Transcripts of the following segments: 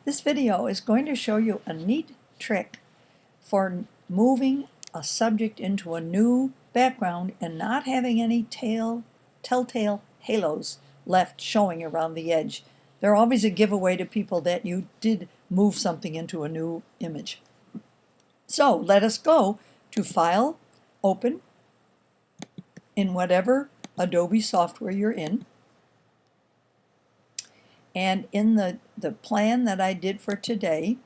This video is going to show you a neat trick for moving a subject into a new background and not having any telltale halos left showing around the edge. They're always a giveaway to people that you did move something into a new image. So let us go to File, Open, in whatever Adobe software you're in. And in the plan that I did for today,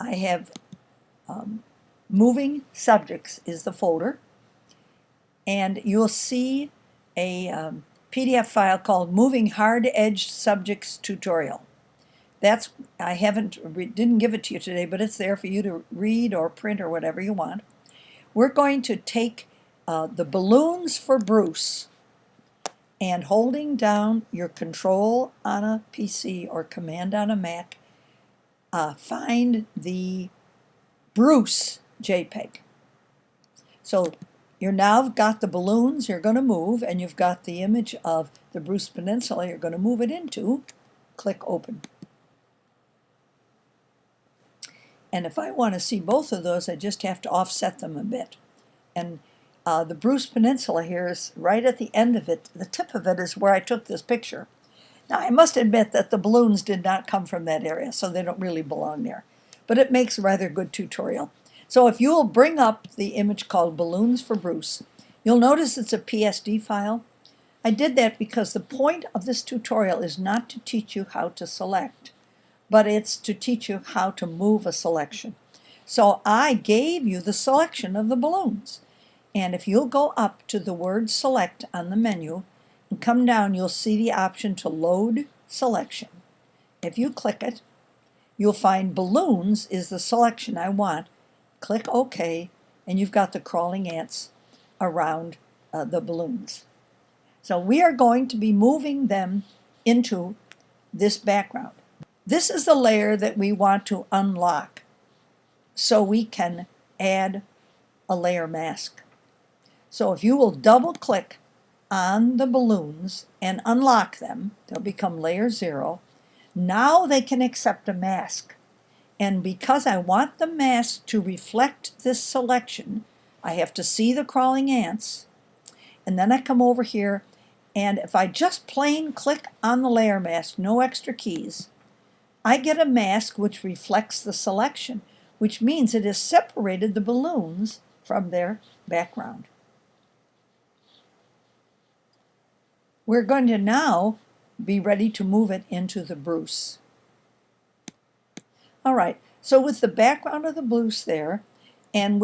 I have Moving Subjects is the folder. And you'll see a PDF file called Moving Hard Edged Subjects Tutorial. I didn't give it to you today, but it's there for you to read or print or whatever you want. We're going to take the balloons for Bruce, and holding down your Control on a PC or Command on a Mac, find the Bruce JPEG. So you're now got the balloons you're going to move, and you've got the image of the Bruce Peninsula you're going to move it into. Click Open. And if I want to see both of those, I just have to offset them a bit. And the Bruce Peninsula here is right at the end of it. The tip of it is where I took this picture. Now, I must admit that the balloons did not come from that area, so they don't really belong there. But it makes a rather good tutorial. So if you'll bring up the image called Balloons for Bruce, you'll notice it's a PSD file. I did that because the point of this tutorial is not to teach you how to select, but it's to teach you how to move a selection. So I gave you the selection of the balloons. And if you'll go up to the word Select on the menu and come down, you'll see the option to load selection. If you click it, you'll find balloons is the selection I want. Click OK, and you've got the crawling ants around the balloons. So we are going to be moving them into this background. This is the layer that we want to unlock so we can add a layer mask. So if you will double click on the balloons and unlock them, they'll become layer 0. Now they can accept a mask. And because I want the mask to reflect this selection, I have to see the crawling ants. And then I come over here, and if I just plain click on the layer mask, no extra keys, I get a mask which reflects the selection, which means it has separated the balloons from their background. We're going to now be ready to move it into the Bruce. All right, so with the background of the Bruce there, and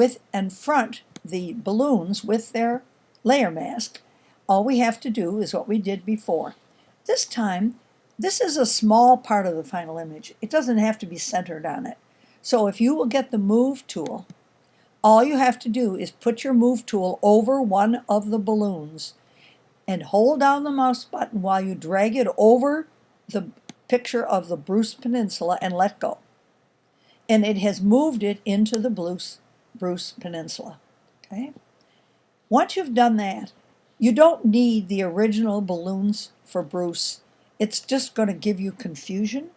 front the balloons with their layer mask, all we have to do is what we did before. This time, this is a small part of the final image. It doesn't have to be centered on it. So if you will get the Move tool, all you have to do is put your Move tool over one of the balloons and hold down the mouse button while you drag it over the picture of the Bruce Peninsula and let go. And it has moved it into the Bruce Peninsula. Okay? Once you've done that, you don't need the original balloons for Bruce. It's just going to give you confusion.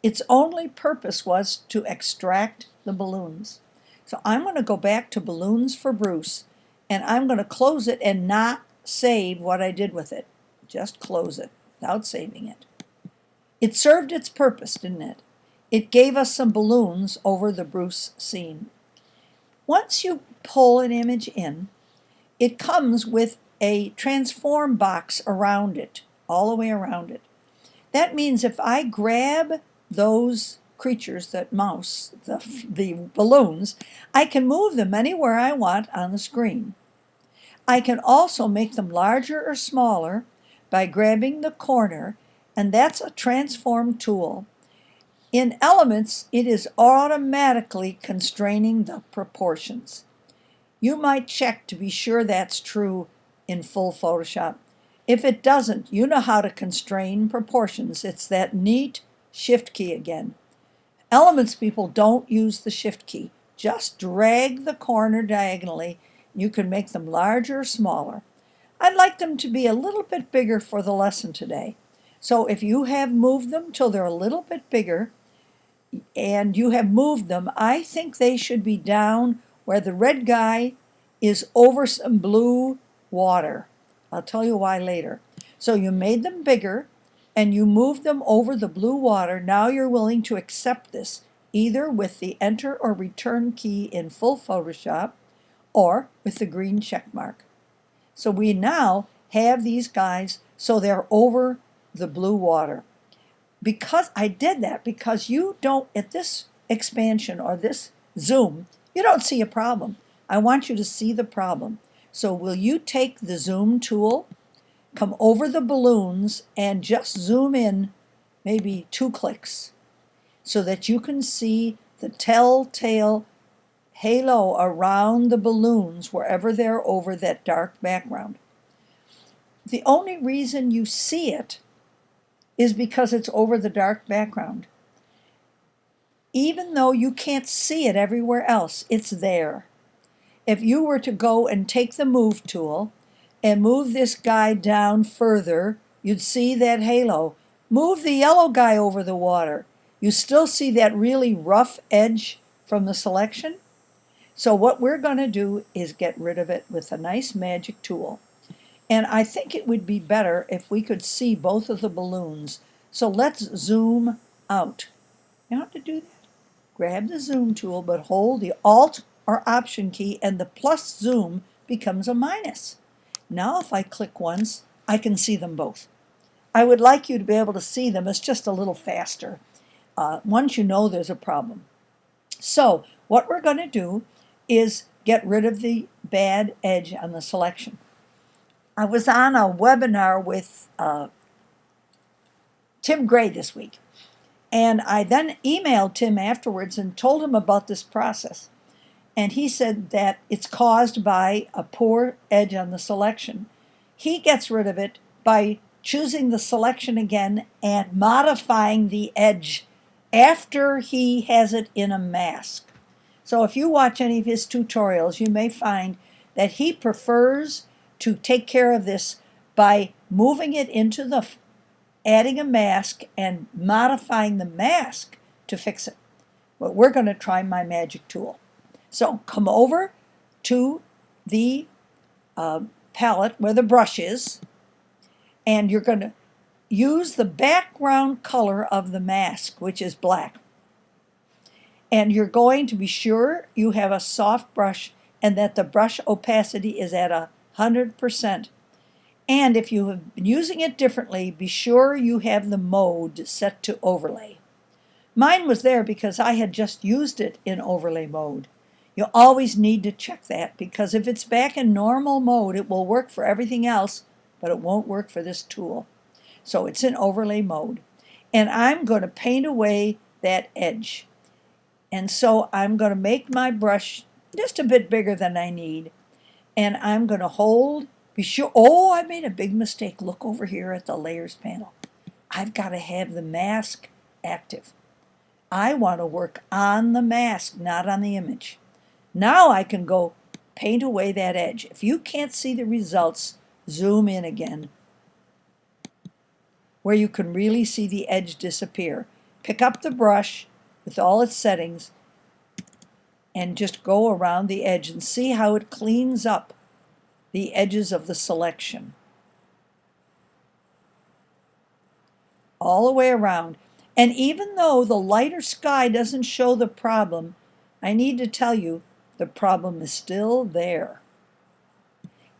Its only purpose was to extract the balloons. So I'm going to go back to Balloons for Bruce, and I'm going to close it and not save what I did with it. Just close it without saving it. It served its purpose, didn't it? It gave us some balloons over the Bruce scene. Once you pull an image in, it comes with a transform box around it, all the way around it. That means if I grab those creatures, that mouse, the balloons, I can move them anywhere I want on the screen. I can also make them larger or smaller by grabbing the corner, and that's a transform tool. In Elements, it is automatically constraining the proportions. You might check to be sure that's true in full Photoshop. If it doesn't, you know how to constrain proportions. It's that neat Shift key again. Elements people don't use the Shift key. Just drag the corner diagonally. You can make them larger or smaller. I'd like them to be a little bit bigger for the lesson today. So if you have moved them till they're a little bit bigger, and you have moved them, I think they should be down where the red guy is over some blue water. I'll tell you why later. So you made them bigger and you moved them over the blue water. Now you're willing to accept this, either with the enter or return key in full Photoshop or with the green check mark. So we now have these guys so they're over the blue water. Because I did that, because you don't, at this expansion or this zoom, you don't see a problem. I want you to see the problem. So will you take the zoom tool, come over the balloons, and just zoom in maybe 2 clicks so that you can see the telltale halo around the balloons wherever they're over that dark background. The only reason you see it is because it's over the dark background. Even though you can't see it everywhere else, it's there. If you were to go and take the move tool and move this guy down further, you'd see that halo. Move the yellow guy over the water. You still see that really rough edge from the selection. So what we're going to do is get rid of it with a nice magic tool. And I think it would be better if we could see both of the balloons. So let's zoom out. You know how to do that? Grab the zoom tool, but hold the Alt or Option key, and the plus zoom becomes a minus. Now if I click once, I can see them both. I would like you to be able to see them. It's just a little faster once you know there's a problem. So what we're going to do is get rid of the bad edge on the selection. I was on a webinar with Tim Gray this week, and I then emailed Tim afterwards and told him about this process. And he said that it's caused by a poor edge on the selection. He gets rid of it by choosing the selection again and modifying the edge after he has it in a mask. So if you watch any of his tutorials, you may find that he prefers to take care of this by moving it into the, adding a mask and modifying the mask to fix it. But we're going to try my magic tool. So come over to the palette where the brush is, and you're going to use the background color of the mask, which is black. And you're going to be sure you have a soft brush and that the brush opacity is at 100%. And if you have been using it differently, be sure you have the mode set to overlay. Mine was there because I had just used it in overlay mode. You always need to check that, because if it's back in normal mode, it will work for everything else, but it won't work for this tool. So it's in overlay mode. And I'm going to paint away that edge. And so I'm going to make my brush just a bit bigger than I need. And I'm going to hold, be sure, oh, I made a big mistake. Look over here at the layers panel. I've got to have the mask active. I want to work on the mask, not on the image. Now I can go paint away that edge. If you can't see the results, zoom in again, where you can really see the edge disappear. Pick up the brush with all its settings and just go around the edge and see how it cleans up the edges of the selection. All the way around. And even though the lighter sky doesn't show the problem, I need to tell you, the problem is still there.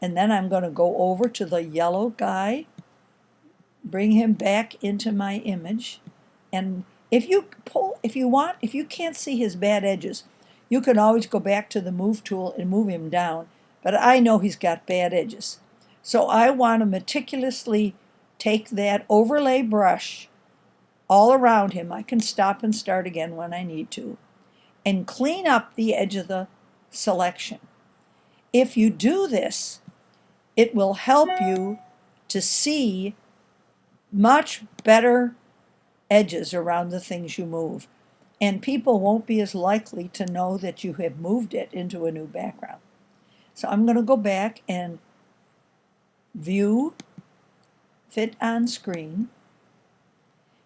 And then I'm going to go over to the yellow guy, bring him back into my image. And if you can't see his bad edges, you can always go back to the move tool and move him down. But I know he's got bad edges. So I want to meticulously take that overlay brush all around him. I can stop and start again when I need to, and clean up the edge of the selection. If you do this, it will help you to see much better edges around the things you move, and people won't be as likely to know that you have moved it into a new background. So I'm going to go back and view, fit on screen,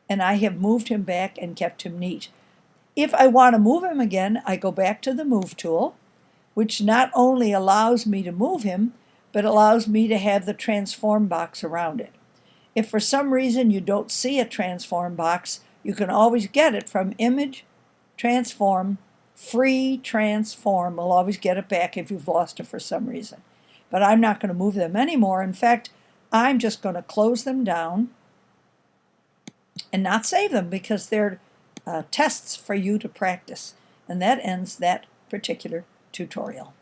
and I have moved him back and kept him neat. If I want to move him again, I go back to the Move tool, which not only allows me to move him, but allows me to have the transform box around it. If for some reason you don't see a transform box, you can always get it from Image, Transform, Free Transform. We'll always get it back if you've lost it for some reason. But I'm not going to move them anymore. In fact, I'm just going to close them down and not save them because they're tests for you to practice. And that ends that particular tutorial.